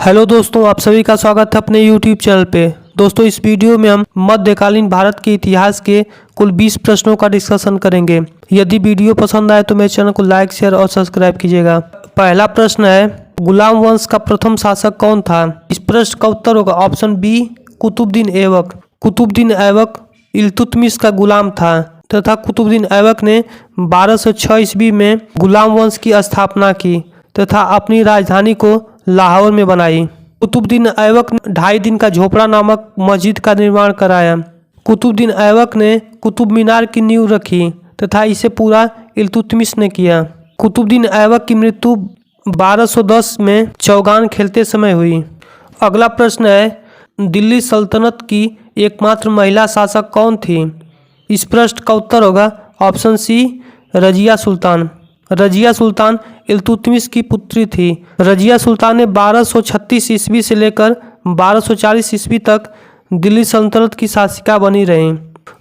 Hello दोस्तों, आप सभी का स्वागत है अपने YouTube चैनल पे। दोस्तों, इस वीडियो में हम मध्यकालीन भारत के इतिहास के कुल 20 प्रश्नों का डिस्कशन करेंगे। यदि वीडियो पसंद आए तो मेरे चैनल को लाइक, शेयर और सब्सक्राइब कीजिएगा। पहला प्रश्न है, गुलाम वंश का प्रथम शासक कौन था? इस प्रश्न का उत्तर होगा ऑप्शन बी, कुतुबुद्दीन ऐबक। कुतुबुद्दीन ऐबक इल्तुतमिश का गुलाम था तथा कुतुबुद्दीन ऐबक ने 1206 ईस्वी में गुलाम वंश की स्थापना की तथा अपनी राजधानी को लाहौर में बनाई। कुतुबुद्दीन ऐबक ने 2.5 दिन का झोपड़ा नामक मस्जिद का निर्माण कराया। कुतुबुद्दीन ऐबक ने कुतुब मीनार की नींव रखी तथा इसे पूरा इल्तुतमिश ने किया। कुतुबुद्दीन ऐबक की मृत्यु 1210 में चौगान खेलते समय हुई। अगला प्रश्न है, दिल्ली सल्तनत की एकमात्र महिला शासक कौन थी? इस प्रश्न का उत्तर होगा ऑप्शन सी, रजिया सुल्तान। रजिया सुल्तान इल्तुतमिश की पुत्री थी। रजिया सुल्तान ने 1236 ईस्वी से लेकर 1240 ईस्वी तक दिल्ली सल्तनत की शासिका बनी रही।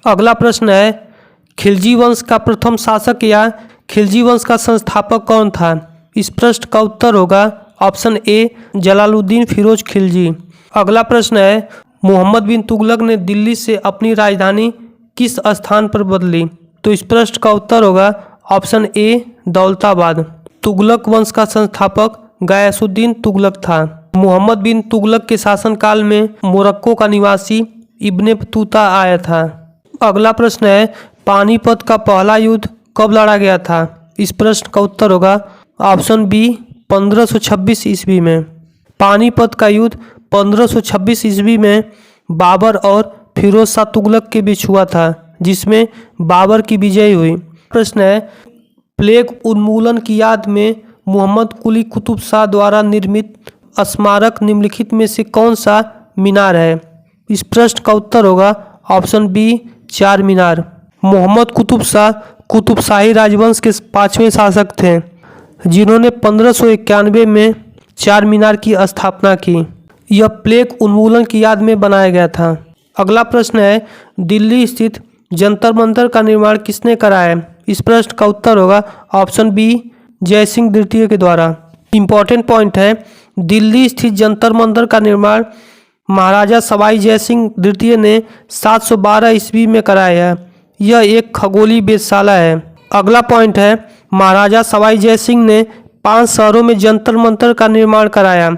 अगला प्रश्न है, खिलजी वंश का प्रथम शासक या खिलजी वंश का संस्थापक कौन था? इस प्रश्न का उत्तर होगा ऑप्शन ए, जलालुद्दीन फिरोज खिलजी। अगला प्रश्न है, मोहम्मद बिन तुगलक ने दिल्ली से अपनी राजधानी किस स्थान पर बदली? तो इस प्रश्न का उत्तर होगा ऑप्शन ए, दौलताबाद। तुगलक वंश का संस्थापक गयासुद्दीन तुगलक था। मोहम्मद बिन तुगलक के शासनकाल में मोरक्को का निवासी इब्ने बतूता आया था। अगला प्रश्न है, पानीपत का पहला युद्ध कब लड़ा गया था? इस प्रश्न का उत्तर होगा ऑप्शन बी, 1526 ईस्वी में। पानीपत का युद्ध 1526 ईस्वी में बाबर और फिरोज शाह तुगलक के बीच हुआ था, जिसमें बाबर की विजय हुई। प्रश्न है, प्लेग उन्मूलन की याद में मोहम्मद कुली कुतुब शाह द्वारा निर्मित स्मारक निम्नलिखित में से कौन सा मीनार है? इस प्रश्न का उत्तर होगा ऑप्शन बी, 4 मीनार। मोहम्मद कुतुब शाह कुतुबशाही राजवंश के 5वें शासक थे, जिन्होंने 1591 में 4 मीनार की स्थापना की। यह प्लेग उन्मूलन की याद में बनाया गया था। अगला प्रश्न है, दिल्ली स्थित जंतर मंतर का निर्माण किसने कराया? इस प्रश्न का उत्तर होगा ऑप्शन बी, जय सिंह द्वितीय के द्वारा। इंपॉर्टेंट पॉइंट है, दिल्ली स्थित जंतर मंतर का निर्माण महाराजा सवाई जय सिंह द्वितीय ने 712 ईस्वी में कराया है। यह एक खगोलीय वेधशाला है। अगला पॉइंट है, महाराजा सवाई जय सिंह ने 5 शहरों में जंतर मंतर का निर्माण कराया,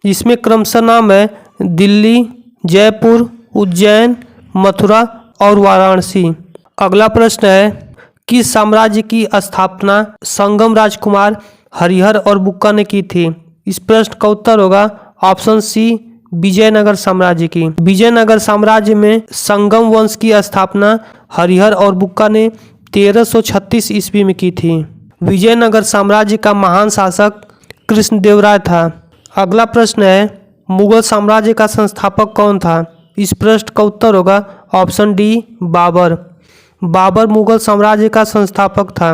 जिसमें क्रमशः नाम है दिल्ली, जयपुर, उज्जैन, मथुरा और वाराणसी। अगला प्रश्न है, किस साम्राज्य की स्थापना संगम राजकुमार हरिहर और बुक्का ने की थी? इस प्रश्न का उत्तर होगा ऑप्शन सी, विजयनगर साम्राज्य की। विजयनगर साम्राज्य में संगम वंश की स्थापना हरिहर और बुक्का ने 1336 ईस्वी में की थी। विजयनगर साम्राज्य का महान शासक कृष्णदेवराय था। अगला प्रश्न है, मुगल साम्राज्य का संस्थापक कौन था? इस प्रश्न का उत्तर होगा ऑप्शन डी, बाबर। बाबर मुगल साम्राज्य का संस्थापक था।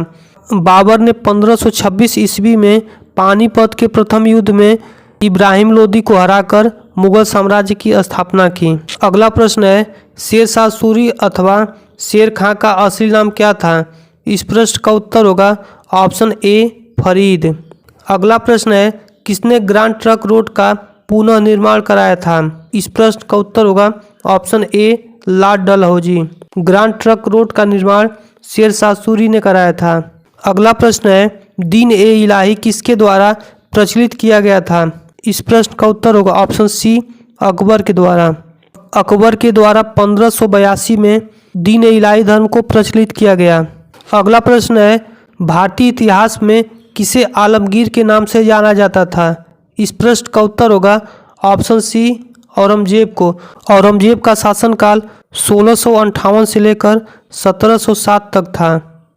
बाबर ने 1526 ईस्वी में पानीपत के प्रथम युद्ध में इब्राहिम लोदी को हराकर मुगल साम्राज्य की स्थापना की। अगला प्रश्न है, शेर शाह सूरी अथवा शेर खां का असली नाम क्या था? इस प्रश्न का उत्तर होगा ऑप्शन ए, फरीद। अगला प्रश्न है, किसने ग्रांड ट्रंक रोड का पुनः निर्माण कराया था? इस प्रश्न का उत्तर होगा option A, Lord Dalhousie. Grand trunk road का निर्माण शेर शाह सूरी ने कराया था। अगला प्रश्न है, दीन ए इलाही किसके द्वारा प्रचलित किया गया था? इस प्रश्न का उत्तर होगा ऑप्शन सी, अकबर के द्वारा। अकबर के द्वारा 1582 में दीन ए इलाही धर्म को प्रचलित किया गया। अगला प्रश्न है, भारतीय इतिहास में किसे आलमगीर के नाम से जाना जाता था? इस प्रश्न का उत्तर होगा ऑप्शन सी, औरंगजेब को। औरंगजेब का शासनकाल 1658 से लेकर 1707 तक था।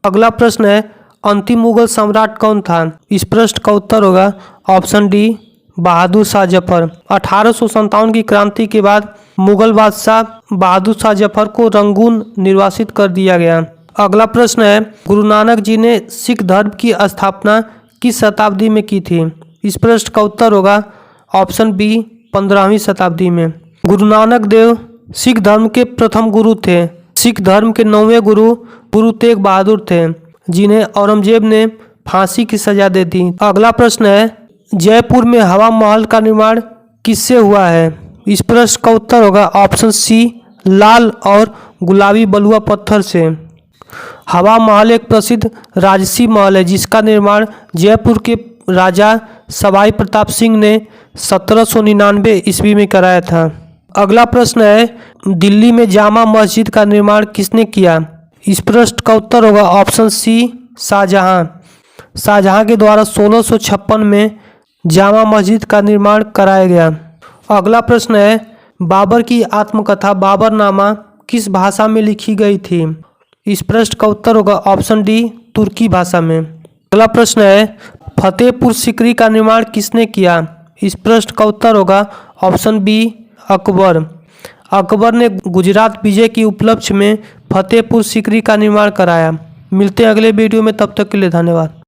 अगला प्रश्न है, अंतिम मुगल सम्राट कौन था? इस प्रश्न का उत्तर होगा ऑप्शन डी, बहादुर शाह जफर। 1857 की क्रांति के बाद मुगल बादशाह बहादुर शाह जफर को रंगून निर्वासित कर दिया गया। अगला प्रश्न है, गुरु नानक जी ने सिख धर्म की स्थापना किस शताब्दी में की थी? इस प्रश्न का उत्तर होगा ऑप्शन बी, 15वीं शताब्दी में। गुरु नानक देव सिख धर्म के प्रथम गुरु थे। सिख धर्म के 9वें गुरु तेग बहादुर थे, जिन्हें औरंगजेब ने फांसी की सजा दे दी। अगला प्रश्न है, जयपुर में हवा महल का निर्माण किससे हुआ है? इस प्रश्न का उत्तर होगा ऑप्शन सी, लाल और गुलाबी बलुआ पत्थर से। हवा महल एक प्रसिद्ध राजसी महल है जिसका निर्माण जयपुर के राजा सवाई प्रताप सिंह ने 1799 ईस्वी में कराया था। अगला प्रश्न है, दिल्ली में जामा मस्जिद का निर्माण किसने किया? इस प्रश्न का उत्तर होगा ऑप्शन सी, शाहजहां। शाहजहां के द्वारा 1656 में जामा मस्जिद का निर्माण कराया गया। अगला प्रश्न है, बाबर की आत्मकथा बाबरनामा किस भाषा में लिखी गई थी? इस प्रश्न का उत्तर होगा ऑप्शन डी, तुर्की भाषा में। अगला प्रश्न है, फतेहपुर सीकरी का निर्माण किसने किया? इस प्रश्न का उत्तर होगा ऑप्शन बी, अकबर। अकबर ने गुजरात विजय के उपलक्ष्य में फतेहपुर सीकरी का निर्माण कराया। मिलते हैं अगले वीडियो में, तब तक के लिए धन्यवाद।